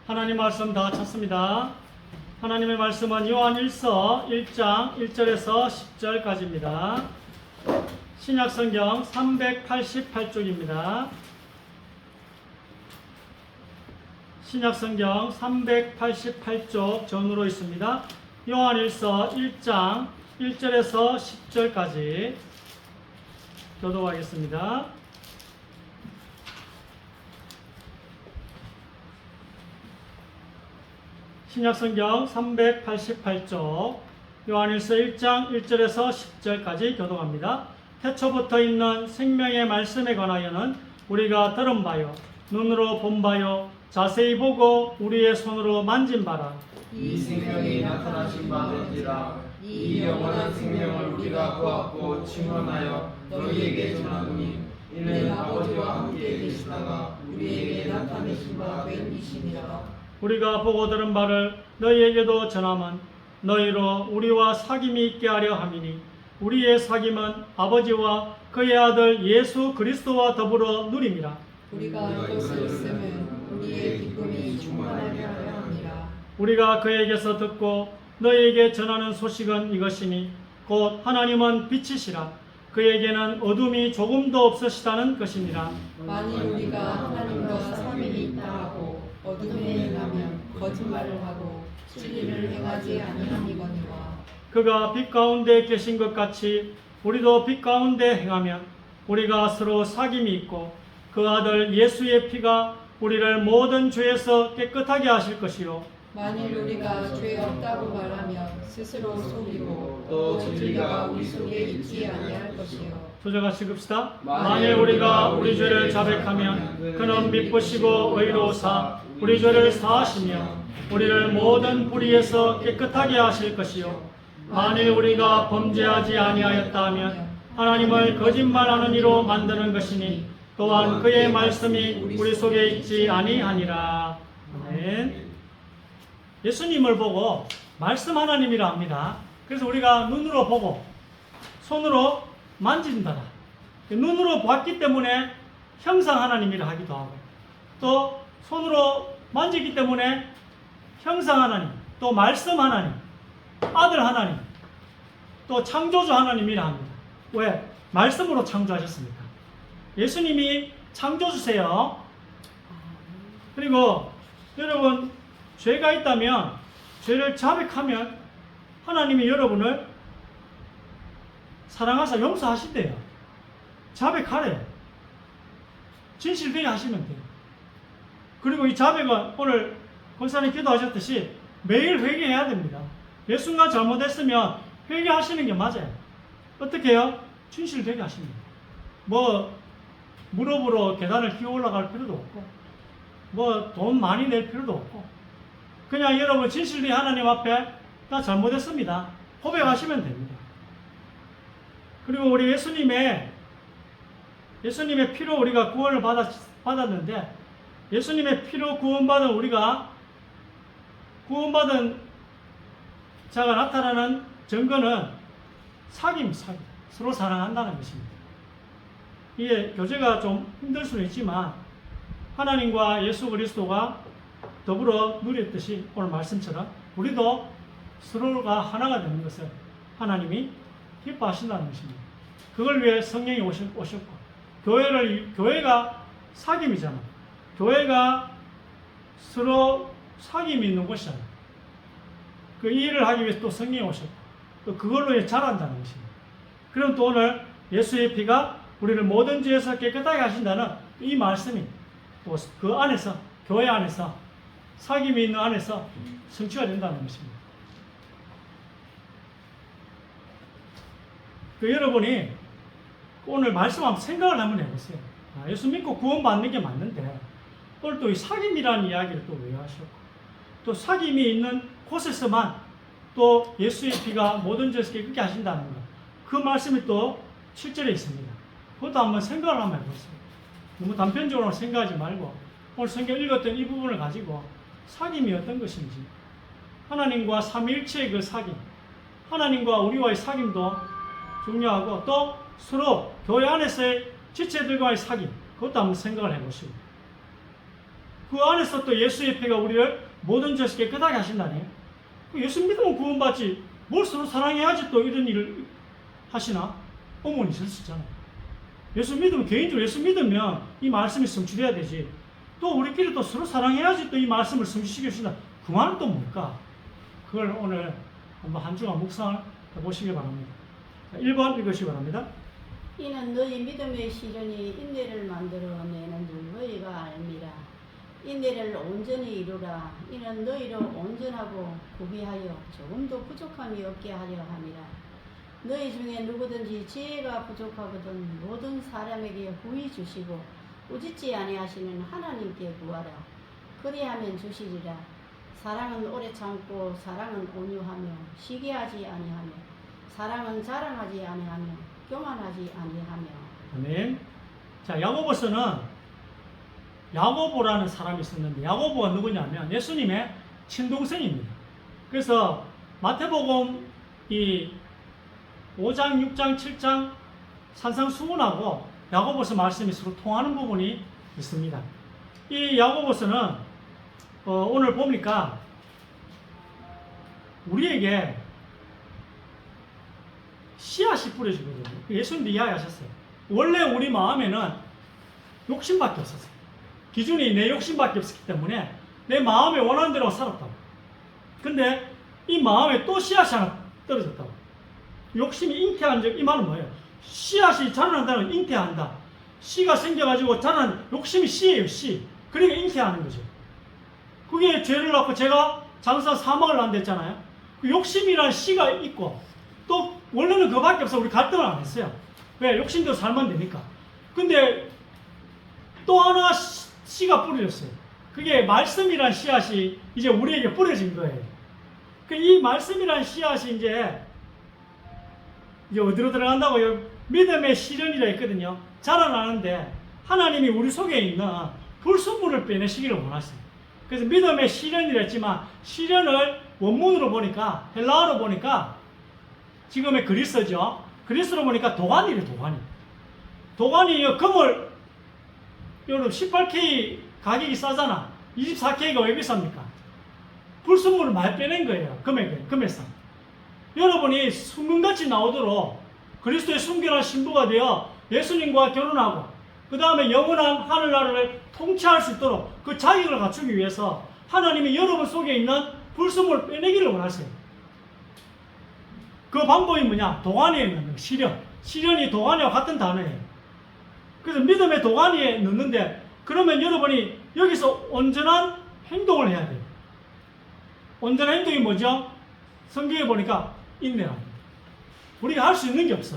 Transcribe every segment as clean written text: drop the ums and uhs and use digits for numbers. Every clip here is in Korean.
하나님 말씀 다 찾습니다. 하나님의 말씀은 요한일서 1장 1절에서 10절까지입니다. 신약성경 388쪽입니다. 신약성경 388쪽 전으로 있습니다. 요한일서 1장 1절에서 10절까지 교독하겠습니다. 신약성경 388쪽 요한일서 1장 1절에서 10절까지 교독합니다. 태초부터 있는 생명의 말씀에 관하여는 우리가 들은 바요 눈으로 본 바요 자세히 보고 우리의 손으로 만진 바라. 이 생명이 나타나신 바니라. 이 영원한 생명을 우리가 보았고 증언하여 너희에게 전하노니 이는 아버지와 함께 계시다가 우리에게 나타내신 바 된 이시니라. 우리가 보고 들은 바를 너희에게도 전함은 너희로 우리와 사귐이 있게 하려 함이니 우리의 사귐은 아버지와 그의 아들 예수 그리스도와 더불어 누림이라. 우리가 그것을 있으면 우리의 기쁨이 충만하게 하려 함이라. 우리가 그에게서 듣고 너희에게 전하는 소식은 이것이니 곧 하나님은 빛이시라. 그에게는 어둠이 조금도 없으시다는 것이니라. 만일 우리가 하나님과 삼위이 있다 하고 어둠에 행하면 거짓말을 하고 진리를 행하지 아니하니거니와. 그가 빛 가운데 계신 것 같이 우리도 빛 가운데 행하면 우리가 서로 사귐이 있고 그 아들 예수의 피가 우리를 모든 죄에서 깨끗하게 하실 것이요 만일 우리가 죄 없다고 말하면 스스로 속이고 또 진리가 우리 속에 있지 아니할 것이요. 조정같이 읽읍시다. 만일 우리가 우리 죄를 자백하면 그는 믿으시고 의로우사 우리 죄를 사하시며 우리를 모든 불의에서 깨끗하게 하실 것이요 만일 우리가 범죄하지 아니하였다 하면 하나님을 거짓말하는 이로 만드는 것이니 또한 그의 말씀이 우리 속에 있지 아니하니라. 아멘. 예수님을 보고 말씀 하나님이라 합니다. 그래서 우리가 눈으로 보고 손으로 만진다라. 눈으로 봤기 때문에 형상 하나님이라 하기도 하고 또 손으로 만지기 때문에 형상 하나님, 또 말씀 하나님, 아들 하나님, 또 창조주 하나님이라 합니다. 왜? 말씀으로 창조하셨습니까? 예수님이 창조주세요. 그리고 여러분 죄가 있다면 죄를 자백하면 하나님이 여러분을 사랑하사 용서하신대요. 자백하래요. 진실되게 하시면 돼요. 그리고 이 자백은 오늘 권사님 기도하셨듯이 매일 회개해야 됩니다. 몇 순간 잘못했으면 회개하시는 게 맞아요. 어떻게 해요? 진실되게 하십니다. 뭐 무릎으로 계단을 기어 올라갈 필요도 없고 뭐 돈 많이 낼 필요도 없고 그냥 여러분 진실되게 하나님 앞에 나 잘못했습니다. 고백하시면 됩니다. 그리고 우리 예수님의 피로 우리가 구원을 받았는데 예수님의 피로 구원받은 우리가 구원받은 자가 나타나는 증거는 사귐. 서로 사랑한다는 것입니다. 이게 교제가 좀 힘들 수는 있지만 하나님과 예수 그리스도가 더불어 누렸듯이 오늘 말씀처럼 우리도 서로가 하나가 되는 것을 하나님이 기뻐하신다는 것입니다. 그걸 위해 성령이 오셨고 교회가 사귐이잖아. 교회가 서로 사귐이 있는 곳이잖아. 그 일을 하기 위해서 또 성령이 오셨고 또 그걸로 자란다는 것입니다. 그럼 또 오늘 예수의 피가 우리를 모든 죄에서 깨끗하게 하신다는 이 말씀이 또 그 안에서 교회 안에서 사귐이 있는 안에서 성취가 된다는 것입니다. 여러분이 오늘 말씀 한번 생각을 한번 해보세요. 예수 믿고 구원받는 게 맞는데 오늘 또 이 사귐이라는 이야기를 또 왜 하셨고 또 사귐이 있는 곳에서만 또 예수의 피가 모든 죄에서 깨끗게 하신다는 것, 그 말씀이 또 7절에 있습니다. 그것도 한번 생각을 한번 해보세요. 너무 단편적으로 생각하지 말고 오늘 성경 읽었던 이 부분을 가지고 사귐이 어떤 것인지, 하나님과 삼위일체의 그 사귐, 하나님과 우리와의 사귐도 중요하고 또 서로 교회 안에서의 지체들과의 사귐, 그것도 한번 생각을 해보시고 그 안에서 또 예수의 피가 우리를 모든 죄에서 깨끗하게 하신다니. 예수 믿으면 구원받지. 뭘 서로 사랑해야지 또 이런 일을 하시나? 어머니 있을 수 있잖아요. 예수 믿으면, 개인적으로 예수 믿으면 이 말씀이 성취돼야 되지. 또 우리끼리 또 서로 사랑해야지 또 이 말씀을 성취시켜 주신다. 그 말은 또 뭘까? 그걸 오늘 한번 한 주간 묵상을 해보시기 바랍니다. 1번 읽으시기 바랍니다. 이는 너희 믿음의 시련이 인내를 만들어내는 줄 너희가 알미라. 인내를 온전히 이루라. 이는 너희로 온전하고 구비하여 조금도 부족함이 없게 하려 함이라. 너희 중에 누구든지 지혜가 부족하거든 모든 사람에게 후히 주시고 꾸짖지 아니하시는 하나님께 구하라. 그리하면 주시리라. 사랑은 오래 참고 사랑은 온유하며 시기하지 아니하며 사랑은 자랑하지 아니하며 교만하지 아니하며. 아멘. 자, 야고보서는 야고보라는 사람이 있었는데, 야고보가 누구냐면 예수님의 친동생입니다. 그래서 마태복음 이 5장, 6장, 7장 산상수훈하고 야고보서 말씀이 서로 통하는 부분이 있습니다. 이 야고보서는 오늘 보니까 우리에게 씨앗이 뿌려지거든요. 예수님도 이야기하셨어요. 원래 우리 마음에는 욕심밖에 없었어요. 기준이 내 욕심밖에 없었기 때문에 내 마음에 원하는 대로 살았다고. 근데 이 마음에 또 씨앗이 하나 떨어졌다고. 욕심이 잉태한 적, 이 말은 뭐예요? 씨앗이 자라난다는 건 잉태한다. 씨가 생겨가지고 자라는 욕심이 씨예요, 씨. 그러니까 잉태하는 거죠. 그게 죄를 낳고 제가 장사 사망을 낳는다 했잖아요. 그 욕심이라는 씨가 있고 또 원래는 그거밖에 없어. 우리 갈등을 안 했어요. 왜? 욕심대로 살면 되니까. 근데 또 하나 씨가 뿌려졌어요. 그게 말씀이란 씨앗이 이제 우리에게 뿌려진 거예요. 이 말씀이란 씨앗이 이제 어디로 들어간다고요? 믿음의 시련이라 했거든요. 자라나는데 하나님이 우리 속에 있는 불순물을 빼내시기를 원하세요. 그래서 믿음의 시련이라 했지만 시련을 원문으로 보니까 헬라어로 보니까 지금의 그리스죠. 그리스로 보니까 도가니래, 도가니. 도가니 금을 여러분 18K 가격이 싸잖아. 24K가 왜 비쌉니까? 불순물을 많이 빼낸 거예요. 금에서. 여러분이 순금같이 나오도록 그리스도의 순결한 신부가 되어 예수님과 결혼하고 그 다음에 영원한 하늘나라를 통치할 수 있도록 그 자격을 갖추기 위해서 하나님이 여러분 속에 있는 불순물을 빼내기를 원하세요. 그 방법이 뭐냐? 도가니에 넣는 시련. 시련이 도가니와 같은 단어예요. 그래서 믿음의 도가니에 넣는데 그러면 여러분이 여기서 온전한 행동을 해야 돼요. 온전한 행동이 뭐죠? 성경에 보니까 인내랍니다. 우리가 할 수 있는 게 없어.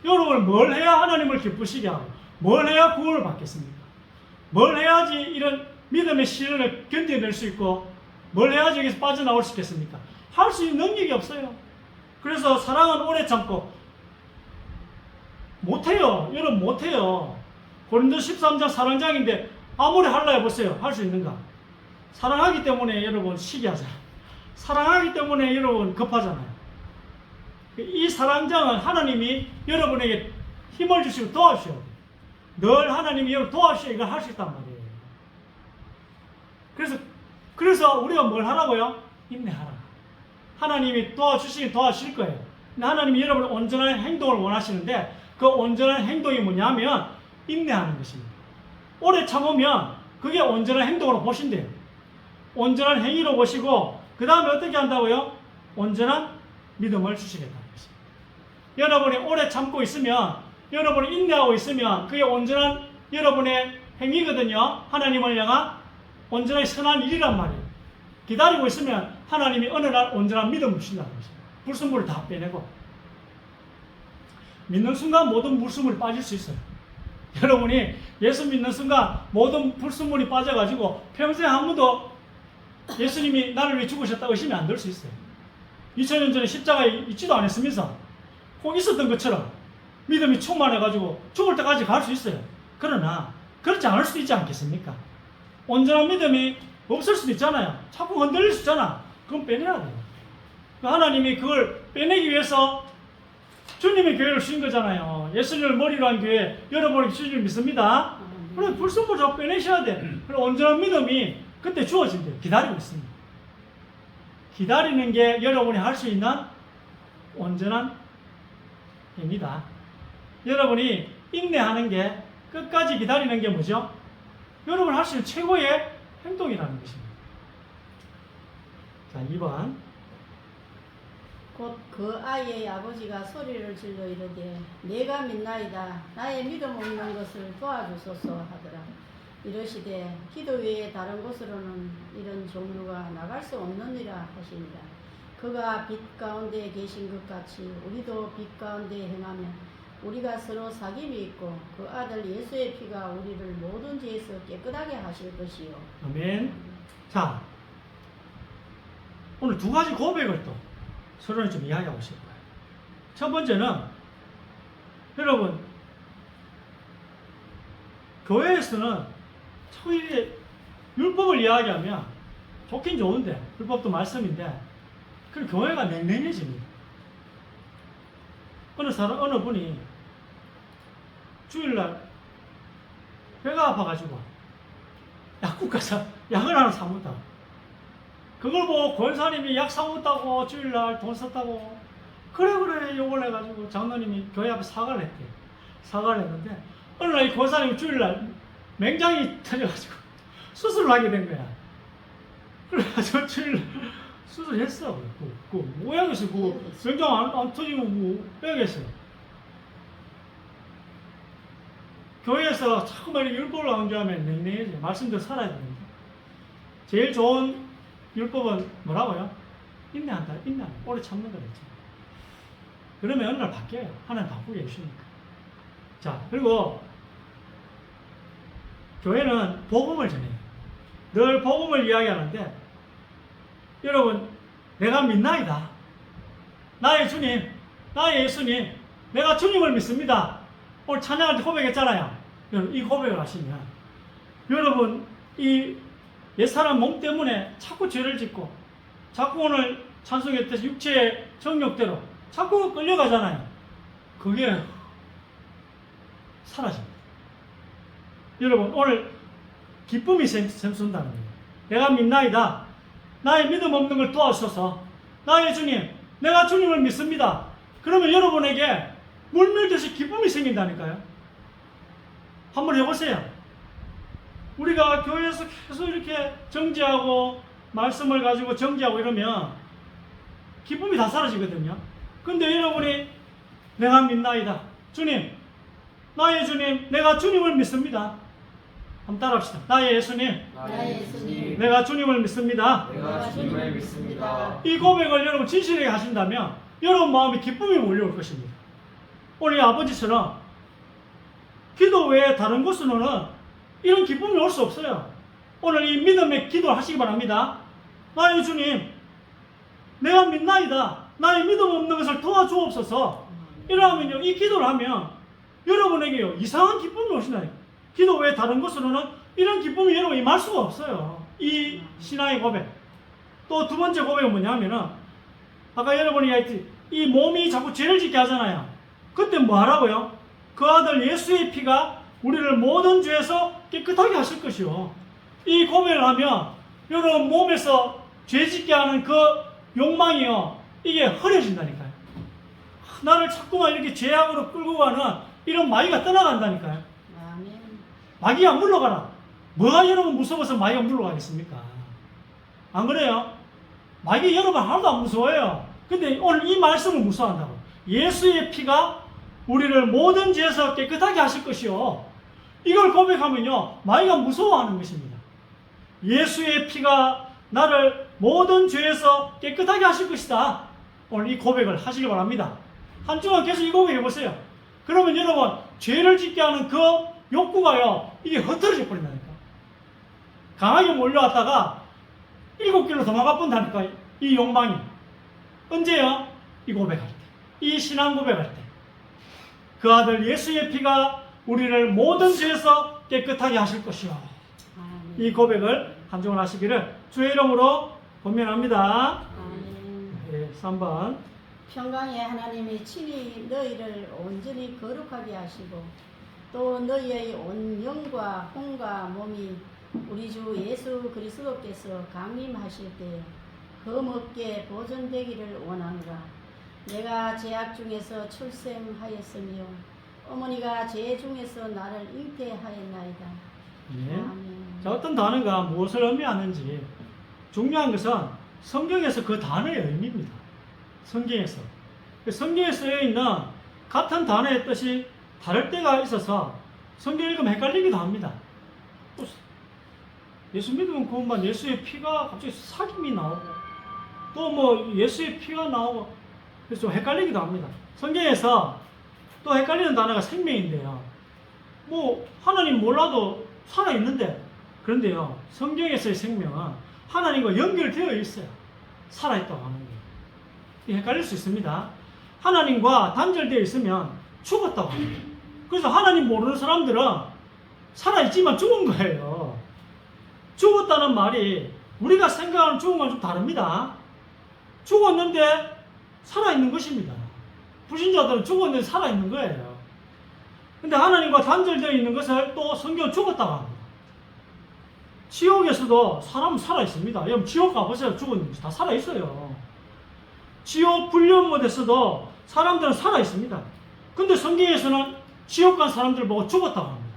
여러분 뭘 해야 하나님을 기쁘시게 하고 뭘 해야 구원을 받겠습니까? 뭘 해야지 이런 믿음의 시련을 견뎌낼 수 있고 뭘 해야지 여기서 빠져나올 수 있겠습니까? 할 수 있는 능력이 없어요. 그래서 사랑은 오래 참고 못해요. 여러분 못해요. 고린도 13장 사랑장인데 아무리 하려 해보세요. 할 수 있는가? 사랑하기 때문에 여러분 시기하잖아요. 사랑하기 때문에 여러분 급하잖아요. 이 사랑장은 하나님이 여러분에게 힘을 주시고 도와주셔야 돼요. 늘 하나님이 여러분 도와주셔야 이걸 할 수 있단 말이에요. 그래서 우리가 뭘 하라고요? 인내하라. 하나님이 도와주시긴 도와주실 거예요. 근데 하나님이 여러분의 온전한 행동을 원하시는데 그 온전한 행동이 뭐냐면 인내하는 것입니다. 오래 참으면 그게 온전한 행동으로 보신대요. 온전한 행위로 보시고 그 다음에 어떻게 한다고요? 온전한 믿음을 주시겠다는 것입니다. 여러분이 오래 참고 있으면 여러분이 인내하고 있으면 그게 온전한 여러분의 행위거든요. 하나님을 향한 온전한 선한 일이란 말이에요. 기다리고 있으면 하나님이 어느 날 온전한 믿음을 주신다는 것입니다. 불순물을 다 빼내고 믿는 순간 모든 불순물이 빠질 수 있어요. 여러분이 예수 믿는 순간 모든 불순물이 빠져가지고 평생 한 번도 예수님이 나를 위해 죽으셨다고 의심이 안 될 수 있어요. 2000년 전에 십자가에 있지도 않았으면서 꼭 있었던 것처럼 믿음이 충만해가지고 죽을 때까지 갈 수 있어요. 그러나 그렇지 않을 수도 있지 않겠습니까? 온전한 믿음이 없을 수도 있잖아요. 자꾸 흔들릴 수 있잖아. 그건 빼내야 돼요. 하나님이 그걸 빼내기 위해서 주님의 교회를 주신 거잖아요. 예수님을 머리로 한 교회, 여러분이 주님을 믿습니다. 그래 불순물 자꾸 빼내셔야 돼. 그럼 온전한 믿음이 그때 주어진대요. 기다리고 있습니다. 기다리는 게 여러분이 할 수 있는 온전한 힘이다. 여러분이 인내하는 게 끝까지 기다리는 게 뭐죠? 여러분 할 수 있는 최고의 행동이라는 것입니다. 자, 2번. 곧 그 아이의 아버지가 소리를 질러 이르되 내가 믿나이다 나의 믿음 없는 것을 도와주소서 하더라. 이러시되 기도 외에 다른 곳으로는 이런 종류가 나갈 수 없느니라 하시니라. 그가 빛 가운데 계신 것 같이 우리도 빛 가운데 행하면 우리가 서로 사귐이 있고 그 아들 예수의 피가 우리를 모든 죄에서 깨끗하게 하실 것이요. 아멘. 자, 오늘 두 가지 고백을 또 서로는 좀 이야기하고 싶어요. 첫 번째는 여러분 교회에서는 참 이게 율법을 이야기하면 좋긴 좋은데 율법도 말씀인데 그 교회가 냉랭해집니다. 어느 분이 주일날 배가 아파가지고 약국 가서 약을 하나 사먹다. 그걸 보고 권사님이 약 사먹었다고 주일날 돈 썼다고 그래 욕을 해가지고 장로님이 교회 앞에 사과를 했대요. 사과를 했는데 어느 날 이 권사님이 주일날 맹장이 터져가지고 수술을 하게 된 거야. 그래가지고 주일날 수술했어. 그 모양에서 그 맹장 안 터지면 뭐 빼야겠어요. 교회에서 자꾸만 이렇게 율법을 강조하면 냉랭해져요. 말씀대로 살아야 됩니다. 제일 좋은 율법은 뭐라고요? 인내한다. 인내한다. 오래 참는 거랬죠. 그러면 어느 날 바뀌어요. 하나님 바꾸게 해주시니까. 자, 그리고 교회는 복음을 전해요. 늘 복음을 이야기하는데 여러분 내가 믿나이다. 나의 주님, 나의 예수님, 내가 주님을 믿습니다. 오늘 찬양할 때 고백했잖아요. 여러분 이 고백을 하시면 여러분 이 옛사람 몸 때문에 자꾸 죄를 짓고 자꾸 오늘 찬송했듯이 육체의 정욕대로 자꾸 끌려가잖아요. 그게 사라집니다. 여러분 오늘 기쁨이 샘솟는다는 거예요. 내가 믿나이다. 나의 믿음 없는 걸 도와주소서. 나의 주님, 내가 주님을 믿습니다. 그러면 여러분에게 물밀듯이 기쁨이 생긴다니까요. 한번 해보세요. 우리가 교회에서 계속 이렇게 정죄하고 말씀을 가지고 정죄하고 이러면 기쁨이 다 사라지거든요. 근데 여러분이 내가 믿나이다. 주님, 나의 주님, 내가 주님을 믿습니다. 한번 따라합시다. 나의 예수님, 나의 예수님, 내가 주님을 믿습니다. 내가 주님을 믿습니다. 이 고백을 여러분 진실하게 하신다면 여러분 마음에 기쁨이 몰려올 것입니다. 오늘 이 아버지처럼 기도 외에 다른 곳으로는 이런 기쁨이 올 수 없어요. 오늘 이 믿음의 기도를 하시기 바랍니다. 나의 주님, 내가 믿나이다. 나의 믿음 없는 것을 도와주옵소서. 이러면요, 이 기도를 하면 여러분에게요 이상한 기쁨이 오신다니까. 기도 외에 다른 곳으로는 이런 기쁨이 여러분 임할 수가 없어요. 이 신앙의 고백. 또 두 번째 고백은 뭐냐면은 아까 여러분이 얘기했지, 이 몸이 자꾸 죄를 짓게 하잖아요. 그때 뭐 하라고요? 그 아들 예수의 피가 우리를 모든 죄에서 깨끗하게 하실 것이요. 이 고백을 하면 여러분 몸에서 죄 짓게 하는 그 욕망이요, 이게 흐려진다니까요. 나를 자꾸만 이렇게 죄악으로 끌고 가는 이런 마귀가 떠나간다니까요. 아멘. 마귀야 물러가라. 뭐가 여러분 무서워서 마귀가 물러가겠습니까? 안 그래요? 마귀 여러분 하나도 안 무서워요. 근데 오늘 이 말씀을 무서워한다고. 예수의 피가 우리를 모든 죄에서 깨끗하게 하실 것이요. 이걸 고백하면요, 마귀가 무서워하는 것입니다. 예수의 피가 나를 모든 죄에서 깨끗하게 하실 것이다. 오늘 이 고백을 하시기 바랍니다. 한 주간 계속 이 고백 해보세요. 그러면 여러분, 죄를 짓게 하는 그 욕구가요, 이게 흩어져 버린다니까. 강하게 몰려왔다가 7길로 도망가 본다니까, 이 욕망이. 언제요? 이 고백할 때. 이 신앙 고백할 때. 그 아들 예수의 피가 우리를 모든 죄에서 깨끗하게 하실 것이요. 아멘. 이 고백을 한 주간 하시기를 주의 이름으로 권면합니다. 아멘. 3번. 평강의 하나님이 친히 너희를 온전히 거룩하게 하시고 또 너희의 온 영과 혼과 몸이 우리 주 예수 그리스도께서 강림하실 때에 흠없게 보존되기를 원하노라. 내가 제약 중에서 출생하였으며 어머니가 제 중에서 나를 잉태하였나이다. 네. 아멘. 자, 어떤 단어가 무엇을 의미하는지 중요한 것은 성경에서 그 단어의 의미입니다. 성경에서. 성경에 쓰여 있는 같은 단어의 뜻이 다를 때가 있어서 성경 읽으면 헷갈리기도 합니다. 또 예수 믿으면 그것만 예수의 피가 갑자기 사김이 나오고 또 뭐 예수의 피가 나오고 그래서 좀 헷갈리기도 합니다. 성경에서 또 헷갈리는 단어가 생명인데요. 뭐 하나님 몰라도 살아있는데 그런데요. 성경에서의 생명은 하나님과 연결되어 있어요. 살아있다고 하는 게. 헷갈릴 수 있습니다. 하나님과 단절되어 있으면 죽었다고 합니다. 그래서 하나님 모르는 사람들은 살아있지만 죽은 거예요. 죽었다는 말이 우리가 생각하는 죽음과 좀 다릅니다. 죽었는데 살아있는 것입니다. 불신자들은 죽었는데 살아있는 거예요. 근데 하나님과 단절되어 있는 것을 또 성경은 죽었다고 합니다. 지옥에서도 사람은 살아있습니다. 여러분 지옥 가보세요. 죽었는지 다 살아있어요. 지옥 불륜못에서도 사람들은 살아있습니다. 근데 성경에서는 지옥 간 사람들 보고 죽었다고 합니다.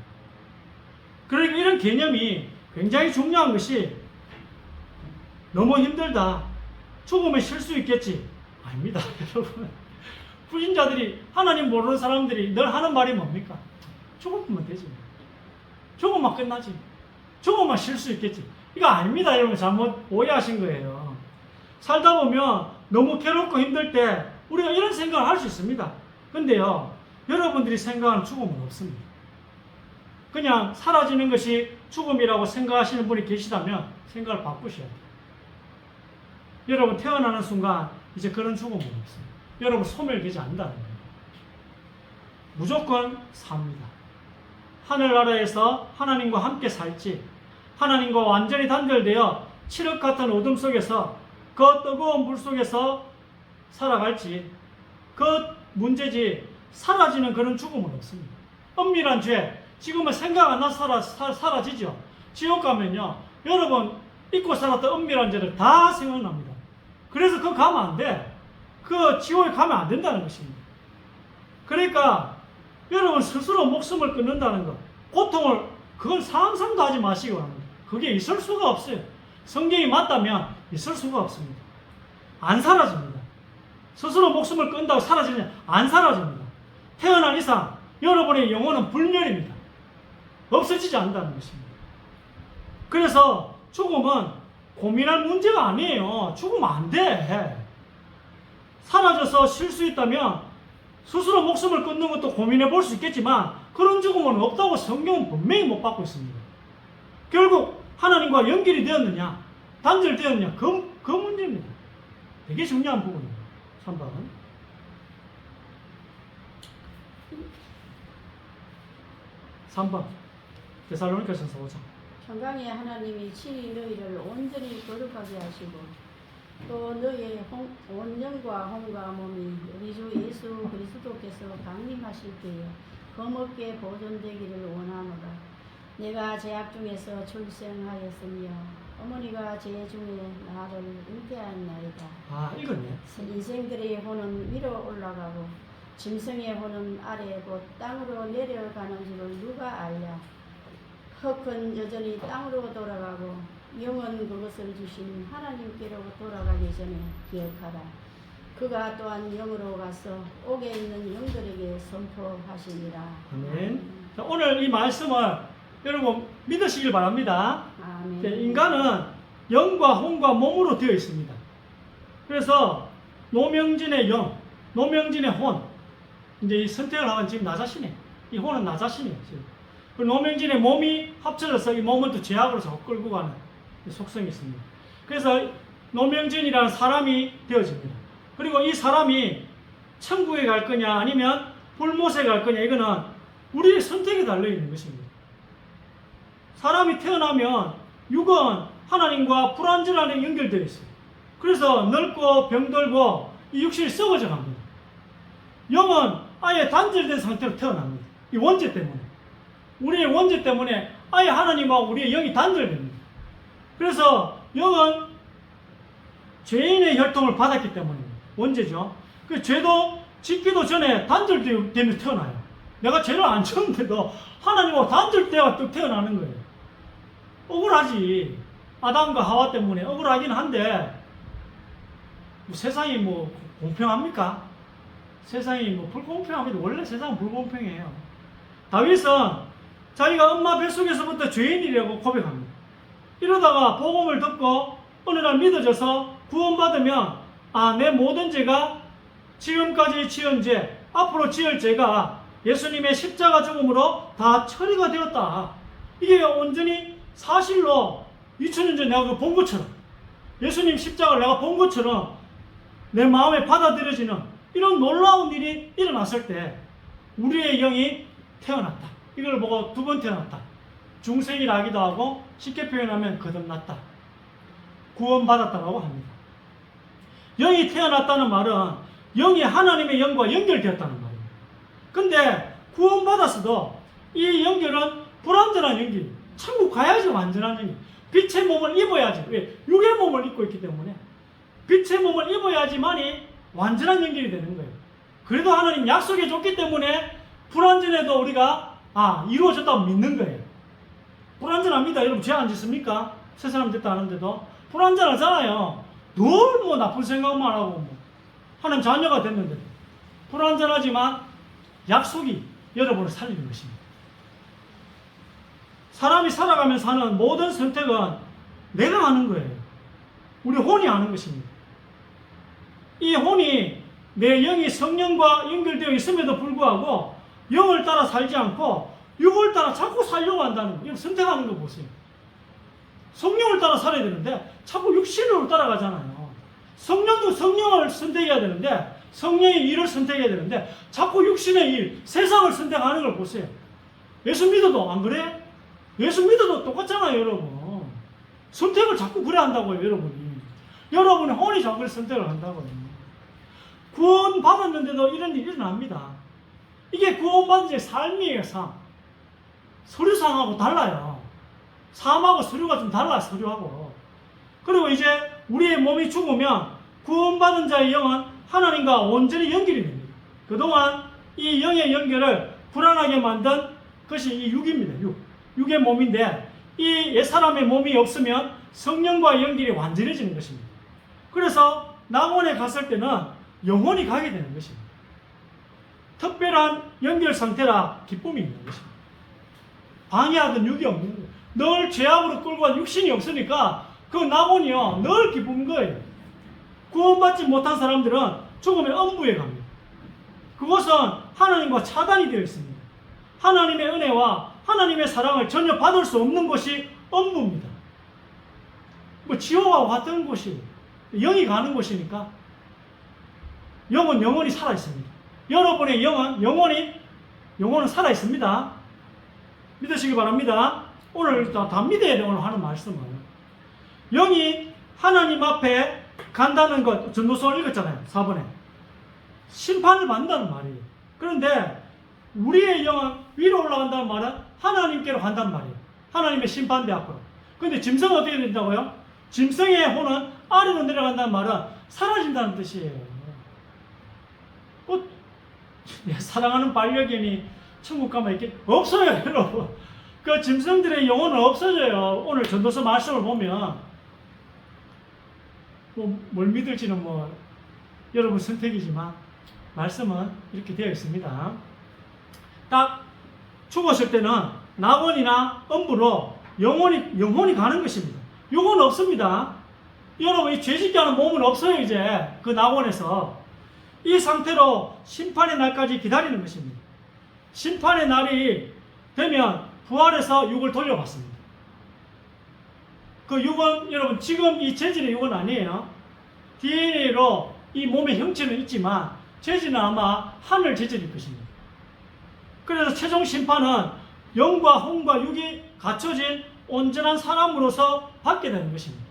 그러니까 이런 개념이 굉장히 중요한 것이 너무 힘들다. 죽으면 쉴 수 있겠지. 아닙니다. 여러분. 불신자들이 하나님 모르는 사람들이 늘 하는 말이 뭡니까? 죽으면 되지. 죽으면 끝나지. 죽으면 쉴 수 있겠지. 이거 아닙니다. 여러분 잘못 오해하신 거예요. 살다 보면 너무 괴롭고 힘들 때 우리가 이런 생각을 할 수 있습니다. 근데요. 여러분들이 생각하는 죽음은 없습니다. 그냥 사라지는 것이 죽음이라고 생각하시는 분이 계시다면 생각을 바꾸셔야 돼요. 여러분 태어나는 순간 이제 그런 죽음은 없습니다. 여러분 소멸되지 않는다는 거예요. 무조건 삽니다. 하늘나라에서 하나님과 함께 살지 하나님과 완전히 단절되어 칠흑 같은 어둠 속에서 그 뜨거운 불 속에서 살아갈지 그 문제지 사라지는 그런 죽음은 없습니다. 은밀한 죄 지금은 생각 안 나서 사라지죠. 지옥 가면요 여러분 잊고 살았던 은밀한 죄를 다 생각납니다. 그래서 그거 가면 안 돼. 그 지옥에 가면 안 된다는 것입니다. 그러니까 여러분 스스로 목숨을 끊는다는 것 고통을 그건 상상도 하지 마시기 바랍니다. 그게 있을 수가 없어요. 성경이 맞다면 있을 수가 없습니다. 안 사라집니다. 스스로 목숨을 끊는다고 사라지느냐? 안 사라집니다. 태어난 이상 여러분의 영혼은 불멸입니다. 없어지지 않는다는 것입니다. 그래서 죽음은 고민할 문제가 아니에요. 죽으면 안 돼. 사라져서 쉴 수 있다면 스스로 목숨을 끊는 것도 고민해 볼 수 있겠지만 그런 죽음은 없다고 성경은 분명히 못 받고 있습니다. 결국 하나님과 연결이 되었느냐 단절되었느냐 그 문제입니다. 되게 중요한 부분입니다. 3번 3번 데살로니가전서 5장 평강의 하나님이 친히 너희를 온전히 거룩하게 하시고 또 너희의 온 영과 혼과 몸이 우리 주 예수 그리스도께서 강림하실 때에 검없게 보존되기를 원하노라. 내가 제약 중에서 출생하였으며 어머니가 제 중에 나를 잉태하였나이다. 아 이거네. 인생들의 혼은 위로 올라가고 짐승의 혼은 아래 곧 땅으로 내려가는 줄을 누가 알랴. 흙은 여전히 땅으로 돌아가고 영은 그것을 주신 하나님께로 돌아가기 전에 기억하라. 그가 또한 영으로 가서 옥에 있는 영들에게 선포하시니라. 아멘. 자, 오늘 이 말씀을 여러분 믿으시길 바랍니다. 아멘. 인간은 영과 혼과 몸으로 되어 있습니다. 그래서 노명진의 영, 노명진의 혼, 이제 이 선택을 하면 지금 나 자신이에요. 이 혼은 나 자신이에요. 지금. 그 노명진의 몸이 합쳐져서 이 몸을 또 죄악으로 자꾸 끌고 가는 속성이 있습니다. 그래서 노명진이라는 사람이 되어집니다. 그리고 이 사람이 천국에 갈 거냐 아니면 불못에 갈 거냐 이거는 우리의 선택에 달려있는 것입니다. 사람이 태어나면 육은 하나님과 불완전하게 연결되어 있어요. 그래서 늙고 병들고 이 육신이 썩어져 갑니다. 영은 아예 단절된 상태로 태어납니다. 이 원죄 때문에. 우리의 원죄 때문에 아예 하나님하고 우리의 영이 단절됩니다. 그래서 영은 죄인의 혈통을 받았기 때문입니다. 원죄죠. 그 죄도 짓기도 전에 단절되면서 태어나요. 내가 죄를 안 졌는데도 하나님하고 단절되어 또 태어나는 거예요. 억울하지. 아담과 하와 때문에 억울하긴 한데 뭐 세상이 뭐 공평합니까? 세상이 뭐 불공평합니다. 원래 세상은 불공평해요. 다윗은 자기가 엄마 뱃속에서부터 죄인이라고 고백합니다. 이러다가 복음을 듣고 어느 날 믿어져서 구원받으면 아, 내 모든 죄가 지금까지 지은 죄, 앞으로 지을 죄가 예수님의 십자가 죽음으로 다 처리가 되었다. 이게 온전히 사실로 2000년 전에 내가 본 것처럼 예수님 십자가를 내가 본 것처럼 내 마음에 받아들여지는 이런 놀라운 일이 일어났을 때 우리의 영이 태어났다. 이걸 보고 두 번 태어났다. 중생이라기도 하고 쉽게 표현하면 거듭났다. 구원받았다라고 합니다. 영이 태어났다는 말은 영이 하나님의 영과 연결되었다는 말입니다. 근데 구원받았어도 이 연결은 불완전한 연결. 천국 가야지 완전한 연결. 빛의 몸을 입어야지. 왜? 육의 몸을 입고 있기 때문에 빛의 몸을 입어야지만이 완전한 연결이 되는 거예요. 그래도 하나님 약속해 줬기 때문에 불완전해도 우리가 이루어졌다고 믿는 거예요. 불완전합니다. 여러분 죄 안 짓습니까? 새 사람 됐다 하는데도 불완전하잖아요. 늘 뭐 나쁜 생각만 하고 뭐 하나님 자녀가 됐는데 불완전하지만 약속이 여러분을 살리는 것입니다. 사람이 살아가면서 하는 모든 선택은 내가 하는 거예요. 우리 혼이 하는 것입니다. 이 혼이 내 영이 성령과 연결되어 있음에도 불구하고 영을 따라 살지 않고 육을 따라 자꾸 살려고 한다는 거예요. 선택하는 거 보세요. 성령을 따라 살아야 되는데 자꾸 육신으로 따라가잖아요. 성령도 성령을 선택해야 되는데 성령의 일을 선택해야 되는데 자꾸 육신의 일, 세상을 선택하는 걸 보세요. 예수 믿어도 안 그래? 예수 믿어도 똑같잖아요, 여러분. 선택을 자꾸 그래 한다고요, 여러분이. 여러분의 혼이 자꾸 선택을 한다고요. 구원 받았는데도 이런 일이 일어납니다. 이게 구원받은 자의 삶이에요, 삶. 서류상하고 달라요. 삶하고 서류가 좀 달라요, 서류하고. 그리고 이제 우리의 몸이 죽으면 구원받은 자의 영은 하나님과 온전히 연결이 됩니다. 그동안 이 영의 연결을 불안하게 만든 것이 이 육입니다. 육의 몸인데 이 옛사람의 몸이 없으면 성령과 연결이 완전해지는 것입니다. 그래서 낙원에 갔을 때는 영혼이 가게 되는 것입니다. 특별한 연결 상태라 기쁨이 있는 것입니다. 방해하던 육이 없는 거예요. 늘 죄악으로 끌고 간 육신이 없으니까 그 낙원이요 늘 기쁜 거예요. 구원받지 못한 사람들은 죽으면 엄부에 갑니다. 그것은 하나님과 차단이 되어 있습니다. 하나님의 은혜와 하나님의 사랑을 전혀 받을 수 없는 것이 엄부입니다. 뭐 지옥하고 같은 곳이에요. 영이 가는 곳이니까 영은 영원히 살아 있습니다. 여러분의 영은 영혼은 살아 있습니다. 믿으시기 바랍니다. 오늘 다 믿어야 돼. 오늘 하는 말씀은 영이 하나님 앞에 간다는 것 전도서를 읽었잖아요. 4번에 심판을 받는다는 말이에요. 그런데 우리의 영은 위로 올라간다는 말은 하나님께로 간다는 말이에요. 하나님의 심판대 앞으로. 그런데 짐승은 어떻게 된다고요? 짐승의 혼은 아래로 내려간다는 말은 사라진다는 뜻이에요. 사랑하는 반려견이 천국 가면 이렇게 없어요, 여러분. 그 짐승들의 영혼은 없어져요. 오늘 전도서 말씀을 보면 뭘 믿을지는 여러분 선택이지만 말씀은 이렇게 되어 있습니다. 딱 죽었을 때는 낙원이나 엄부로 영혼이 가는 것입니다. 육은 없습니다. 여러분 이 죄짓게 하는 몸은 없어요. 이제 그 낙원에서 이 상태로 심판의 날까지 기다리는 것입니다. 심판의 날이 되면 부활해서 육을 돌려받습니다. 그 육은 여러분 지금 이 재질의 육은 아니에요. DNA로 이 몸의 형체는 있지만 재질은 아마 하늘 재질일 것입니다. 그래서 최종 심판은 영과 혼과 육이 갖춰진 온전한 사람으로서 받게 되는 것입니다.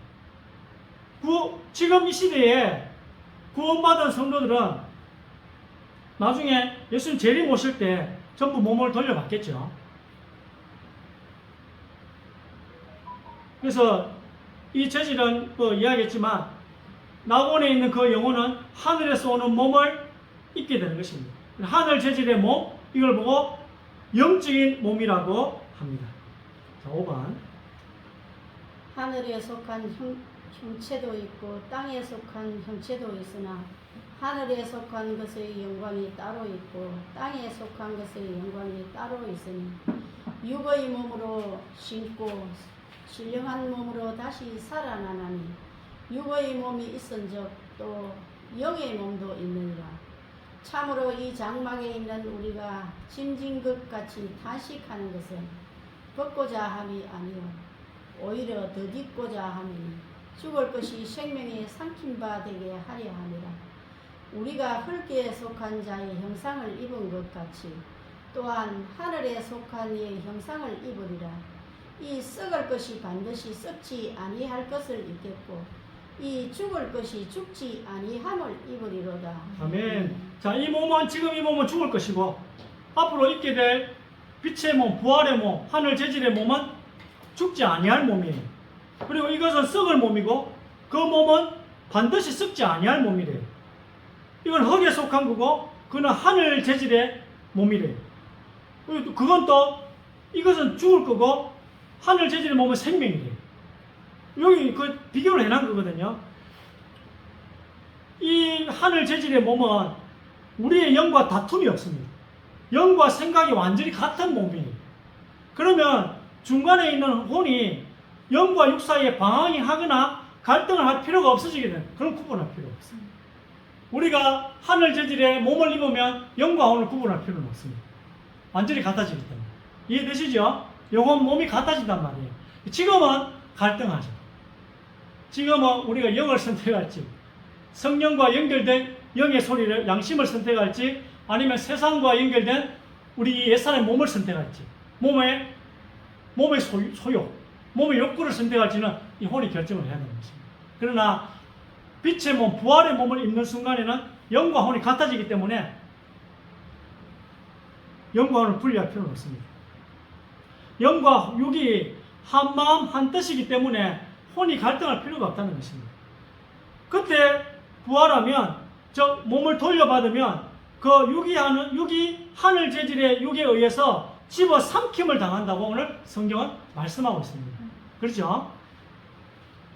지금 이 시대에 구원받은 성도들은 나중에 예수님 재림 오실 때 전부 몸을 돌려받겠죠. 그래서 이 재질은 이야기했지만 낙원에 있는 그 영혼은 하늘에서 오는 몸을 입게 되는 것입니다. 하늘 재질의 몸, 이걸 보고 영적인 몸이라고 합니다. 자, 5번. 하늘에 속한 형체도 있고 땅에 속한 형체도 있으나 하늘에 속한 것의 영광이 따로 있고 땅에 속한 것의 영광이 따로 있으니 육의 몸으로 신고 신령한 몸으로 다시 살아나나니 육의 몸이 있은즉 또 영의 몸도 있느니라. 참으로 이 장막에 있는 우리가 짐진 것 같이 탄식하는 것은 벗고자 함이 아니요 오히려 덧입고자 함이니 죽을 것이 생명에 삼킨 바 되게 하려 함이라. 우리가 흙에 속한 자의 형상을 입은 것 같이 또한 하늘에 속한 이의 형상을 입으리라. 이 썩을 것이 반드시 썩지 아니할 것을 입겠고 이 죽을 것이 죽지 아니함을 입으리로다. 아멘. 자, 이 몸은 지금 이 몸은 죽을 것이고 앞으로 입게 될 빛의 몸, 부활의 몸, 하늘 재질의 몸은 죽지 아니할 몸이에요. 그리고 이것은 썩을 몸이고 그 몸은 반드시 썩지 아니할 몸이래요. 이건 흙에 속한 거고 그는 하늘 재질의 몸이래요. 그건 또 이것은 죽을 거고 하늘 재질의 몸은 생명이래요. 여기 그 비교를 해놓은 거거든요. 이 하늘 재질의 몸은 우리의 영과 다툼이 없습니다. 영과 생각이 완전히 같은 몸이에요. 그러면 중간에 있는 혼이 영과 육 사이에 방황이 하거나 갈등을 할 필요가 없어지게 되는 그런 구분할 필요가 없습니다. 우리가 하늘 재질의 몸을 입으면 영과 혼을 구분할 필요는 없습니다. 완전히 같아지기 때문에. 이해되시죠? 영혼 몸이 같아진단 말이에요. 지금은 갈등하죠. 지금은 우리가 영을 선택할지 성령과 연결된 영의 소리를 양심을 선택할지 아니면 세상과 연결된 우리 옛사람의 몸을 선택할지 몸의 소욕, 몸의 욕구를 선택할지는 이 혼이 결정을 해야 되는 것입니다. 그러나 빛의 몸, 부활의 몸을 입는 순간에는 영과 혼이 같아지기 때문에 영과 혼을 분리할 필요는 없습니다. 영과 육이 한 마음 한 뜻이기 때문에 혼이 갈등할 필요가 없다는 것입니다. 그때 부활하면 저 몸을 돌려받으면 그 육이 하늘 재질의 육에 의해서 집어 삼킴을 당한다고 오늘 성경은 말씀하고 있습니다. 그렇죠?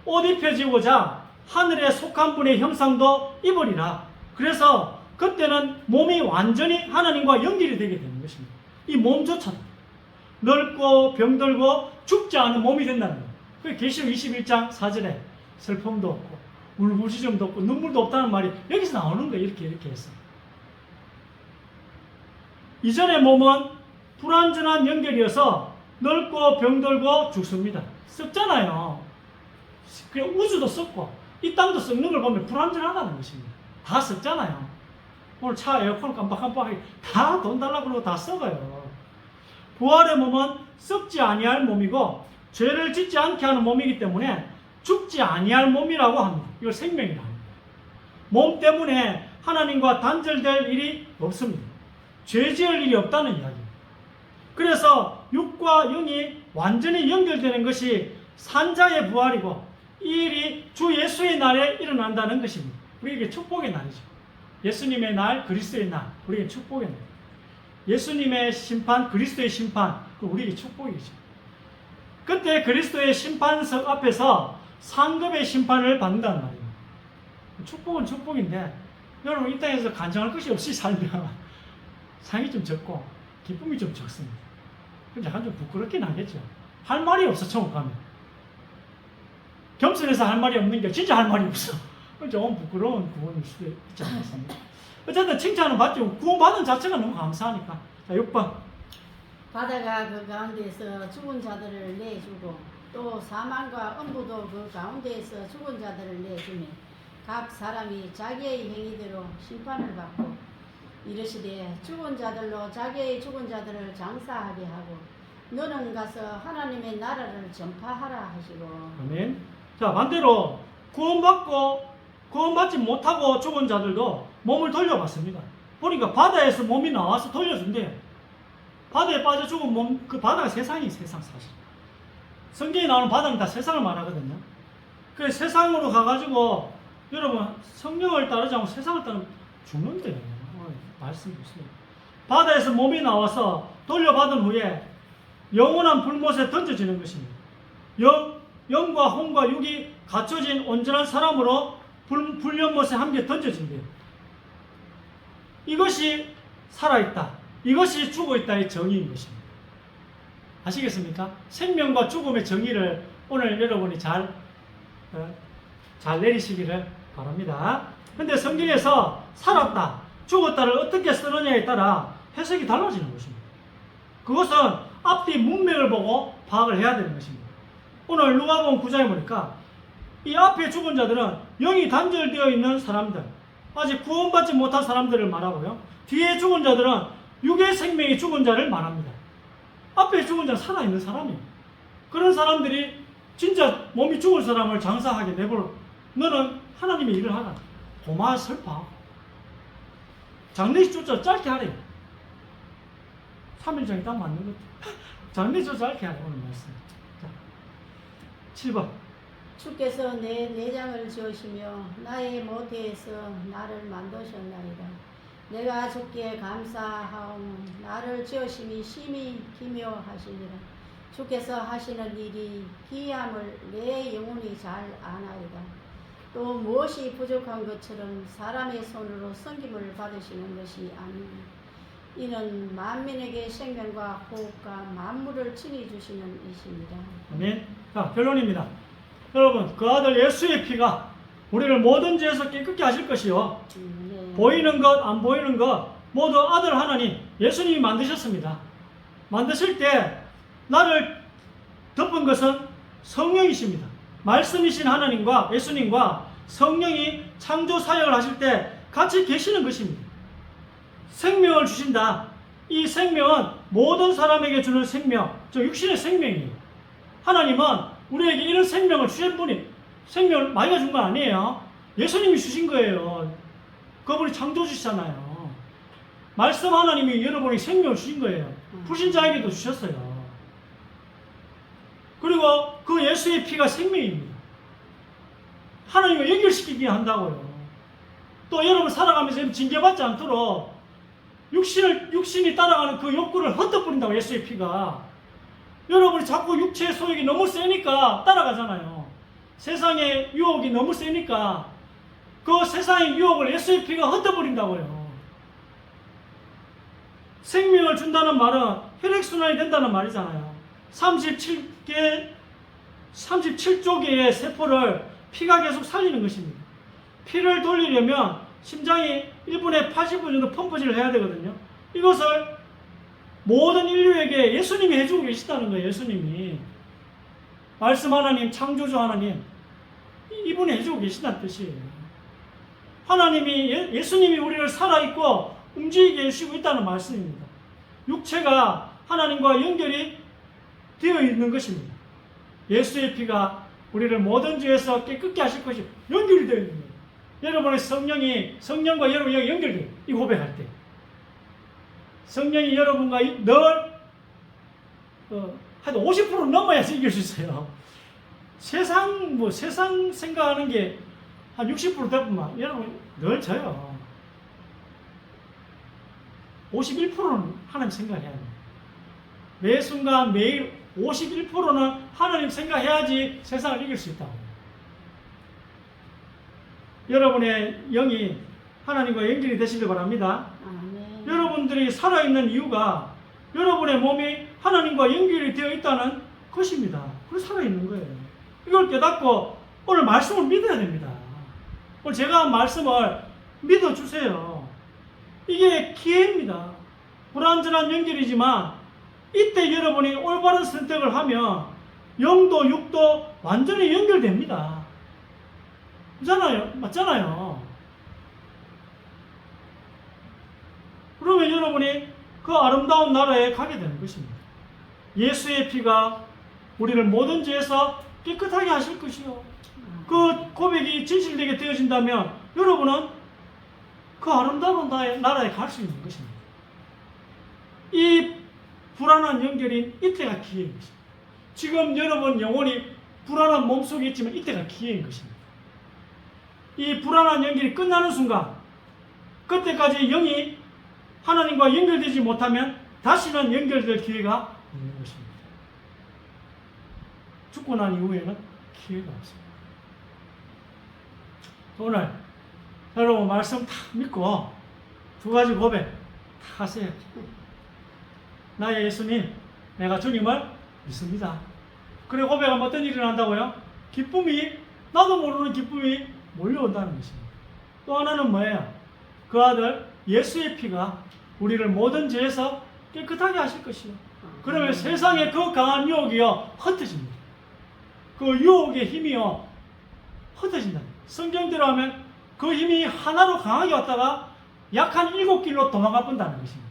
옷 입혀지고자 하늘에 속한 분의 형상도 입으리라. 그래서 그때는 몸이 완전히 하나님과 연결이 되게 되는 것입니다. 이 몸조차도 넓고 병들고 죽지 않은 몸이 된다는 거예요. 그 계시록 21장 4절에 슬픔도 없고 울부짖음도 없고 눈물도 없다는 말이 여기서 나오는 거예요. 이렇게 해서. 이전의 몸은 불완전한 연결이어서 넓고 병들고 죽습니다. 썩잖아요. 그냥 우주도 썩고 이 땅도 썩는 걸 보면 불완전하다는 것입니다. 다 썩잖아요. 오늘 차 에어컨 깜빡깜빡하게 다 돈 달라고 그러고 다 썩어요. 부활의 몸은 썩지 아니할 몸이고 죄를 짓지 않게 하는 몸이기 때문에 죽지 아니할 몸이라고 합니다. 이걸 생명이라고 합니다. 몸 때문에 하나님과 단절될 일이 없습니다. 죄 지을 일이 없다는 이야기입니다. 그래서 육과 영이 완전히 연결되는 것이 산자의 부활이고 이 일이 주 예수의 날에 일어난다는 것입니다. 우리에게 축복의 날이죠. 예수님의 날, 그리스도의 날, 우리에게 축복의 날. 예수님의 심판, 그리스도의 심판, 우리에게 축복이죠. 그때 그리스도의 심판석 앞에서 상급의 심판을 받는다는 말입니다. 축복은 축복인데 여러분 이 땅에서 간증할 것이 없이 살면 상이 좀 적고 기쁨이 좀 적습니다. 그럼 약간 좀 부끄럽긴 하겠죠. 할 말이 없어 천국 가면. 겸손해서 할 말이 없는 게 진짜 할 말이 없어. 좀 부끄러운 구원일 수도 있지 않겠습니까? 어쨌든 칭찬은 받죠. 구원받은 자체가 너무 감사하니까. 자, 6번. 바다가 그 가운데에서 죽은 자들을 내주고 또 사망과 음부도 그 가운데에서 죽은 자들을 내주매 각 사람이 자기의 행위대로 심판을 받고 이르시되 죽은 자들로 자기의 죽은 자들을 장사하게 하고 너는 가서 하나님의 나라를 전파하라 하시고. 아멘. 자, 반대로 구원받지 못하고 죽은 자들도 몸을 돌려받습니다. 보니까 바다에서 몸이 나와서 돌려준대요. 바다에 빠져 죽은 몸, 그 바다가 세상이 세상 사실. 성경에 나오는 바다는 다 세상을 말하거든요. 그래서 세상으로 가가지고 여러분 성령을 따르지 않고 세상을 따르면 죽는데요. 말씀이 없습니다. 바다에서 몸이 나와서 돌려받은 후에 영원한 불못에 던져지는 것입니다. 영과 혼과 육이 갖춰진 온전한 사람으로 불연못에 함께 던져진대요. 이것이 살아있다. 이것이 죽어있다의 정의인 것입니다. 아시겠습니까? 생명과 죽음의 정의를 오늘 여러분이 잘 내리시기를 바랍니다. 근데 성경에서 살았다, 죽었다를 어떻게 쓰느냐에 따라 해석이 달라지는 것입니다. 그것은 앞뒤 문맥을 보고 파악을 해야 되는 것입니다. 오늘 누가복음 9장에 보니까 이 앞에 죽은 자들은 영이 단절되어 있는 사람들, 아직 구원받지 못한 사람들을 말하고요. 뒤에 죽은 자들은 육의 생명이 죽은 자를 말합니다. 앞에 죽은 자는 살아있는 사람이에요. 그런 사람들이 진짜 몸이 죽을 사람을 장사하게 내버려, 너는 하나님의 일을 하라. 고마 설파하고 장례식조차 짧게 하래요. 3일장이 딱 맞는 것 같아요. 장례식조차 짧게 하래요. 오늘 말씀. 자, 7번. 주께서 내 내장을 지으시며 나의 모태에서 나를 만드셨나이다. 내가 주께 감사하오며 나를 지으심이 심히 기묘하시니라. 주께서 하시는 일이 기이함을 내 영혼이 잘 아나이다. 또 무엇이 부족한 것처럼 사람의 손으로 섬김을 받으시는 것이 아니니 이는 만민에게 생명과 호흡과 만물을 친히 주시는 이십니다. 아멘. 자, 결론입니다. 여러분, 그 아들 예수의 피가 우리를 모든 죄에서 깨끗게 하실 것이요. 네. 보이는 것, 안 보이는 것 모두 아들 하나님 예수님이 만드셨습니다. 만드실 때 나를 덮은 것은 성령이십니다. 말씀이신 하나님과 예수님과 성령이 창조 사역을 하실 때 같이 계시는 것입니다. 생명을 주신다. 이 생명은 모든 사람에게 주는 생명, 저 육신의 생명이에요. 하나님은 우리에게 이런 생명을 주신 분이 생명을 많이가 준 건 아니에요. 예수님이 주신 거예요. 그분이 창조주시잖아요. 말씀 하나님이 여러분에게 생명을 주신 거예요. 불신자에게도 주셨어요. 그리고 그 예수의 피가 생명입니다. 하나님과 연결시키게 한다고요. 또 여러분 살아가면서 징계받지 않도록 육신이 따라가는 그 욕구를 흩어버린다고. 예수의 피가 여러분이 자꾸 육체의 소욕이 너무 세니까 따라가잖아요. 세상의 유혹이 너무 세니까 그 세상의 유혹을 예수의 피가 흩어버린다고요. 생명을 준다는 말은 혈액순환이 된다는 말이잖아요. 37조개의 세포를 피가 계속 살리는 것입니다. 피를 돌리려면 심장이 1분에 80분 정도 펌프질을 해야 되거든요. 이것을 모든 인류에게 예수님이 해주고 계시다는 거예요. 예수님이. 말씀 하나님, 창조주 하나님, 이분이 해주고 계신다는 뜻이에요. 하나님이, 예수님이 우리를 살아있고 움직이게 해주시고 있다는 말씀입니다. 육체가 하나님과 연결이 되어 있는 것입니다. 예수의 피가 우리를 모든 죄에서 깨끗게 하실 것이 연결이 되어 있는 거예요. 여러분의 성령과 여러분이 연결돼요. 이 고백할 때. 성령이 여러분과 늘, 한 50% 넘어야지 이길 수 있어요. 세상 생각하는 게 한 60% 되면 여러분 늘 져요. 51%는 하나님 생각해야 돼요. 매 순간 매일 51%는 하나님 생각해야지 세상을 이길 수 있다고. 여러분의 영이 하나님과 연결이 되시길 바랍니다. 아멘. 여러분들이 살아있는 이유가 여러분의 몸이 하나님과 연결이 되어 있다는 것입니다. 그래서 살아있는 거예요. 이걸 깨닫고 오늘 말씀을 믿어야 됩니다. 오늘 제가 한 말씀을 믿어주세요. 이게 기회입니다. 불완전한 연결이지만 이때 여러분이 올바른 선택을 하면 영도 육도 완전히 연결됩니다. 맞잖아요. 그러면 여러분이 그 아름다운 나라에 가게 되는 것입니다. 예수의 피가 우리를 모든 죄에서 깨끗하게 하실 것이요. 그 고백이 진실되게 되어진다면 여러분은 그 아름다운 나라에 갈 수 있는 것입니다. 이 불안한 연결인 이때가 기회인 것입니다. 지금 여러분 영혼이 불안한 몸속에 있지만 이때가 기회인 것입니다. 이 불안한 연결이 끝나는 순간 그때까지 영이 하나님과 연결되지 못하면 다시는 연결될 기회가 없는 것입니다. 죽고 난 이후에는 기회가 없습니다. 오늘 여러분 말씀 다 믿고 두 가지 고백 다 하세요. 나의 예수님, 내가 주님을 믿습니다. 그래 고백하면 어떤 일이 일어난다고요? 기쁨이, 나도 모르는 기쁨이 몰려온다는 것입니다. 또 하나는 뭐예요? 그 아들 예수의 피가 우리를 모든 죄에서 깨끗하게 하실 것이요. 그러면 세상의 그 강한 유혹이요 흩어집니다. 그 유혹의 힘이요 흩어진다. 성경대로 하면 그 힘이 하나로 강하게 왔다가 약한 7길로 도망가 본다는 것입니다.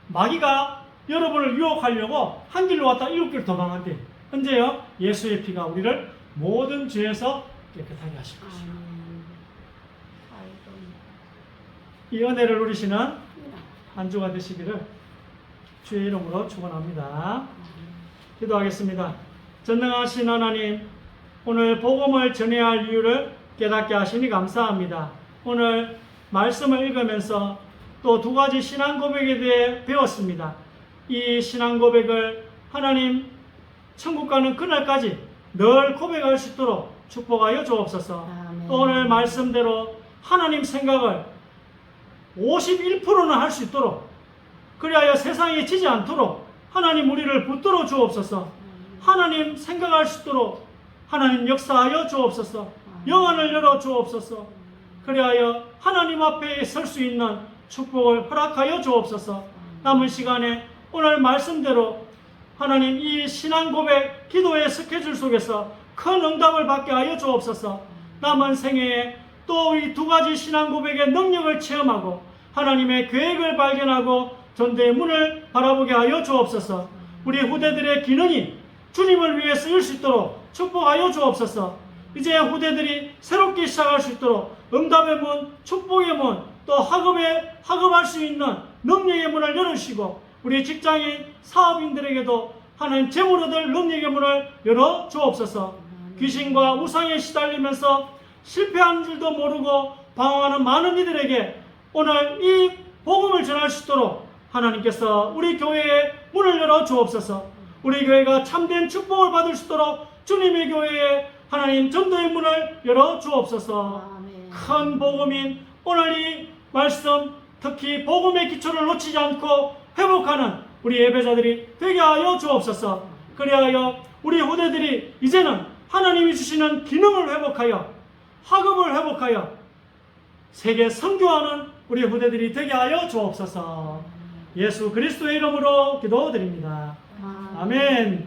마귀가 여러분을 유혹하려고 한 길로 왔다 7길 도망한대. 언제요? 예수의 피가 우리를 모든 죄에서 깨끗하게 하실 것이요. 이 은혜를 누리시는 한 주가 되시기를 주의 이름으로 축원합니다. 기도하겠습니다. 전능하신 하나님, 오늘 복음을 전해야 할 이유를 깨닫게 하시니 감사합니다. 오늘 말씀을 읽으면서 또 두 가지 신앙 고백에 대해 배웠습니다. 이 신앙 고백을 하나님 천국 가는 그날까지 늘 고백할 수 있도록 축복하여 주옵소서. 또 오늘 말씀대로 하나님 생각을 51%는 할 수 있도록, 그리하여 세상에 지지 않도록 하나님 우리를 붙들어 주옵소서. 하나님 생각할 수 있도록 하나님 역사하여 주옵소서. 영안을 열어 주옵소서. 그리하여 하나님 앞에 설 수 있는 축복을 허락하여 주옵소서. 남은 시간에 오늘 말씀대로 하나님 이 신앙 고백 기도의 스케줄 속에서 큰 응답을 받게 하여 주옵소서. 남은 생애에 또 이 두 가지 신앙 고백의 능력을 체험하고 하나님의 계획을 발견하고 전도의 문을 바라보게 하여 주옵소서. 우리 후대들의 기능이 주님을 위해 쓰일 수 있도록 축복하여 주옵소서. 이제 후대들이 새롭게 시작할 수 있도록 응답의 문, 축복의 문, 또 학업할 수 있는 능력의 문을 열으시고 우리 직장인, 사업인들에게도 하나님 재물 얻을 능력의 문을 열어 주옵소서. 귀신과 우상에 시달리면서 실패한 줄도 모르고 방황하는 많은 이들에게 오늘 이 복음을 전할 수 있도록 하나님께서 우리 교회에 문을 열어 주옵소서. 우리 교회가 참된 축복을 받을 수 있도록 주님의 교회에 하나님 전도의 문을 열어 주옵소서. 큰 복음인 오늘 이 말씀, 특히 복음의 기초를 놓치지 않고 회복하는 우리 예배자들이 되게 하여 주옵소서. 그리하여 우리 후대들이 이제는 하나님이 주시는 기능을 회복하여 학업을 회복하여 세계 선교하는 우리 후대들이 되게 하여 주옵소서. 예수 그리스도의 이름으로 기도드립니다. 아멘.